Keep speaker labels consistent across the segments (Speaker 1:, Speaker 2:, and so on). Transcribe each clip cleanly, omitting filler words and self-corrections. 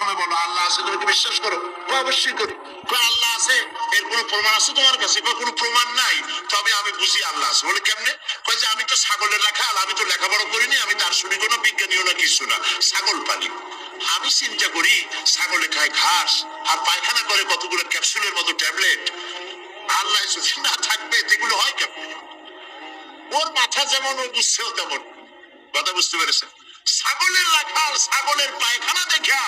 Speaker 1: সময় বলো আল্লাহ আছে, তুমি কি বিশ্বাস করো? অবশ্যই করি। আল্লাহ আছে, এর কোনো প্রমাণ আছে তোমার কাছে? কোনো প্রমাণ নাই, তবে আমি বুঝি আল্লাহ আছে। বলে কেমনে? কয় যে আমি তো ছাগলের রাখাল, আমি তো লেখাপড়া করিনি, আমি তার শুনি কোনো বিজ্ঞানীও না কিছু না, ছাগল পালি। আমি চিন্তা করি ছাগলে খায় ঘাস আর পায়খানা করে কতগুলো ক্যাপসুলের মতো ট্যাবলেট। আল্লাহ যদি না থাকবে যেগুলো হয় কেমনে? ওর মাথা যেমন ও বুঝছেও তেমন। কথা বুঝতে পেরেছেন? ছাগলের রাখাল ছাগলের পায়খানা দেখা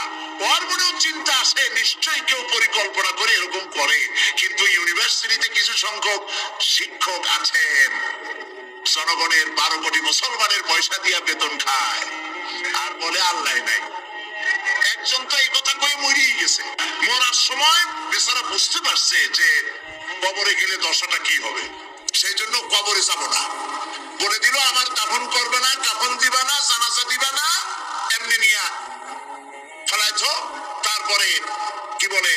Speaker 1: ওর মনেও চিন্তা আসে নিশ্চয়ই কেউ পরিকল্পনা করে এরকম করে। কিন্তু ইউনিভার্সিটিতে কিছু সংখ্যক শিক্ষক আছেন জনগণের 12 কোটি মুসলমানের পয়সা দিয়া বেতন খায় আর বলে আল্লাহ নাই। একজন তো এই কথা কয়ে মরিয়ে গেছে। মরার সময় বেচারা বুঝতে পারছে যে কবরে গেলে দশাটা কি হবে, সেই জন্য কবরে যাব না। বলে দিল আমার দাফন করবে না, কাফন দিবা না, জানাজা দিবা না, এমনি নিয়া ফেলাইছো। তারপরে কি বলে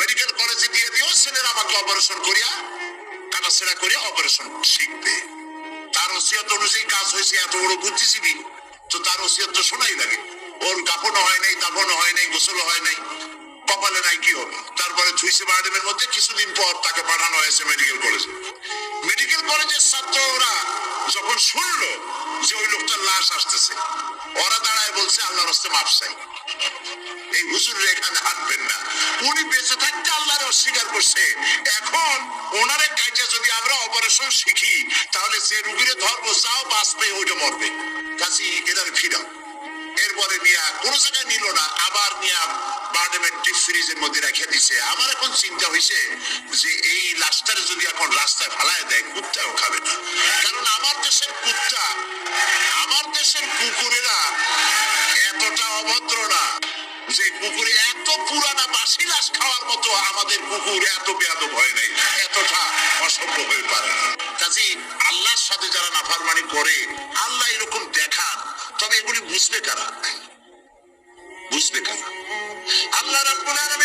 Speaker 1: মেডিকেল কলেজে দিয়ে দিও, ছেলেরা আমাকে অপারেশন করিয়া কাটাছেড়া করিয়া অপারেশন শিখবে। তার ওসিয়ত অনুযায়ী কাজ হয়েছে। এত বড় বুদ্ধিজীবী, তো তার ওসিয়ত তো শোনাই লাগে। ওর কাফনও হয় নাই, দাফনও হয় নাই, গোসলও হয় নাই, কপালে নাই, কি হবে? তারপরে থুইছে বার্ডেমের মধ্যে কিছুদিন পর তাকে পাঠানো হয়েছে মেডিকেল কলেজে। মেডিকেল কলেজের ছাত্ররা যখন শুনলো যে ওই লোকটার লাশ আসতেছে, ওরা দাঁড়ায় বলছে আল্লাহর রাস্তায় মাপ চাই, এই হুজুরের এখানে হাঁটবেন না। উনি বেঁচে থাকতে আল্লাহর অস্বীকার করছে। এখন ওনারে কাজে যদি আমরা অপারেশন শিখি তাহলে যে রুগীরে ধরবো যাও বাঁচবে ওইটা মরবে, কাজী এদের ফিরাও। এরপরে নিয়া কোনো জায়গায় নিল না, আবার নিয়া বার্ডেমের ডিপ ফ্রিজের মধ্যে রেখে দিছে। আমার এখন চিন্তা হয়েছে যে এই লাশটারে যদি এখন রাস্তায় ফালায় দেয় কুত্তাও খাবে না। কারণ আমার দেশের কুত্তা, আমার দেশের কুকুরেরা এতটা অভদ্র না যে কুকুরে এত পুরানা বাসি লাশ খাওয়ার মতো আমাদের কুকুর এত বেয়াদব হয় নাই, এতটা অসভ্য হয়ে পারে না। কাজী আল্লাহর সাথে যারা নাফরমানি করে আল্লাহ এরকম দেখান, তবে এগুলি বুঝবে কারা? বুঝবে কারা? আল্লাহ রাব্বুল আলামিন